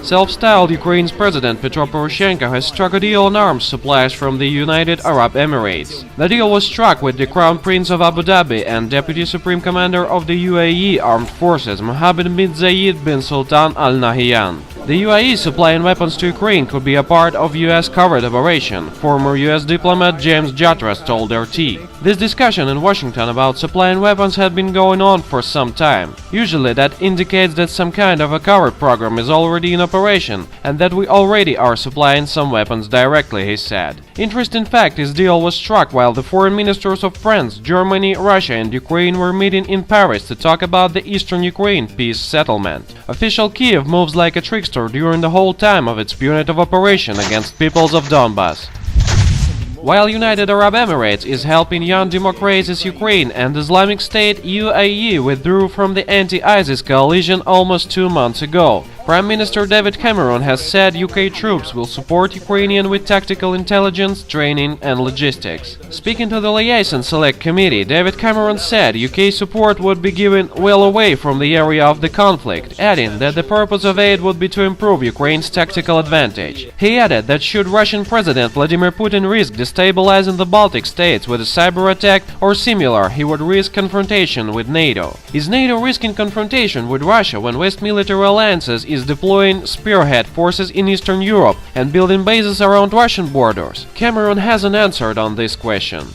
Self-styled Ukraine's President Petro Poroshenko has struck a deal on arms supplies from the United Arab Emirates. The deal was struck with the Crown Prince of Abu Dhabi and Deputy Supreme Commander of the UAE Armed Forces Mohammed bin Zayed bin Sultan Al Nahyan. The UAE supplying weapons to Ukraine could be a part of US covert operation, former US diplomat James Jatras told RT. This discussion in Washington about supplying weapons had been going on for some time. Usually that indicates that some kind of a covert program is already in operation and that we already are supplying some weapons directly, he said. Interesting fact, his deal was struck while the foreign ministers of France, Germany, Russia and Ukraine were meeting in Paris to talk about the eastern Ukraine peace settlement. Official Kiev moves like a trickster during the whole time of its punitive operation against peoples of Donbass. While United Arab Emirates is helping young democracies Ukraine and Islamic State, UAE withdrew from the anti-ISIS coalition almost 2 months ago. Prime Minister David Cameron has said UK troops will support Ukrainian with tactical intelligence, training and logistics. Speaking to the Liaison Select Committee, David Cameron said UK support would be given well away from the area of the conflict, adding that the purpose of aid would be to improve Ukraine's tactical advantage. He added that should Russian President Vladimir Putin risk destabilizing the Baltic states with a cyber attack or similar, he would risk confrontation with NATO. Is NATO risking confrontation with Russia when West military alliances is deploying spearhead forces in Eastern Europe and building bases around Russian borders? Cameron hasn't answered on this question.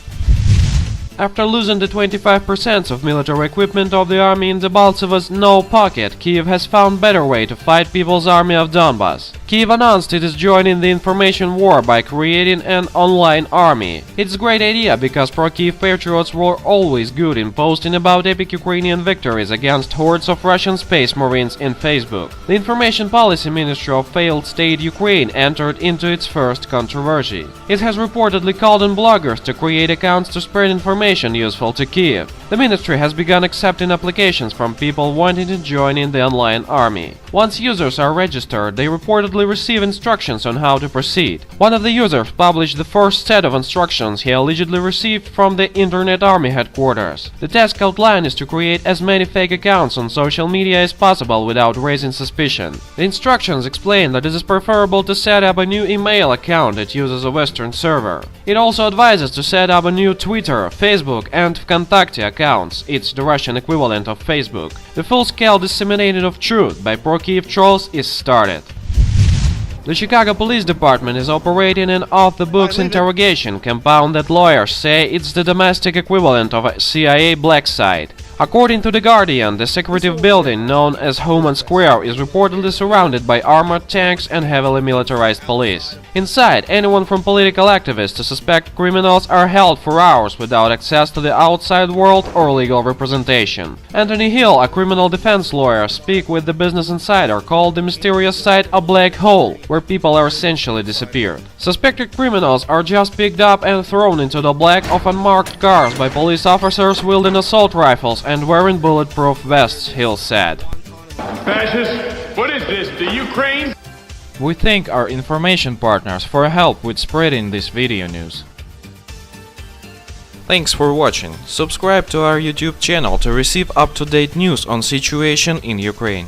After losing the 25% of military equipment of the army in Debaltsevo's no pocket, Kiev has found better way to fight People's Army of Donbass. Kiev announced it is joining the information war by creating an online army. It's a great idea because pro-Kiev patriots were always good in posting about epic Ukrainian victories against hordes of Russian space marines in Facebook. The Information Policy Ministry of failed state Ukraine entered into its first controversy. It has reportedly called on bloggers to create accounts to spread information useful to Kiev. The ministry has begun accepting applications from people wanting to join in the online army. Once users are registered, they reportedly receive instructions on how to proceed. One of the users published the first set of instructions he allegedly received from the Internet Army headquarters. The task outline is to create as many fake accounts on social media as possible without raising suspicion. The instructions explain that it is preferable to set up a new email account that uses a Western server. It also advises to set up a new Twitter, Facebook and Vkontakte accounts. It's the Russian equivalent of Facebook. The full-scale disseminating of truth by pro-Kiev trolls is started. The Chicago Police Department is operating an off-the-books interrogation compound that lawyers say it's the domestic equivalent of a CIA black site. According to The Guardian, the secretive building known as Human Square is reportedly surrounded by armored tanks and heavily militarized police. Inside, anyone from political activists to suspect criminals are held for hours without access to the outside world or legal representation. Anthony Hill, a criminal defense lawyer, speak with the Business Insider, called the mysterious site a black hole, where people are essentially disappeared. Suspected criminals are just picked up and thrown into the black of unmarked cars by police officers wielding assault rifles and wearing bulletproof vests, Hill said. Fascists, what is this, the Ukraine? We thank our information partners for help with spreading this video news. Thanks for watching. Subscribe to our YouTube channel to receive up-to-date news on situation in Ukraine.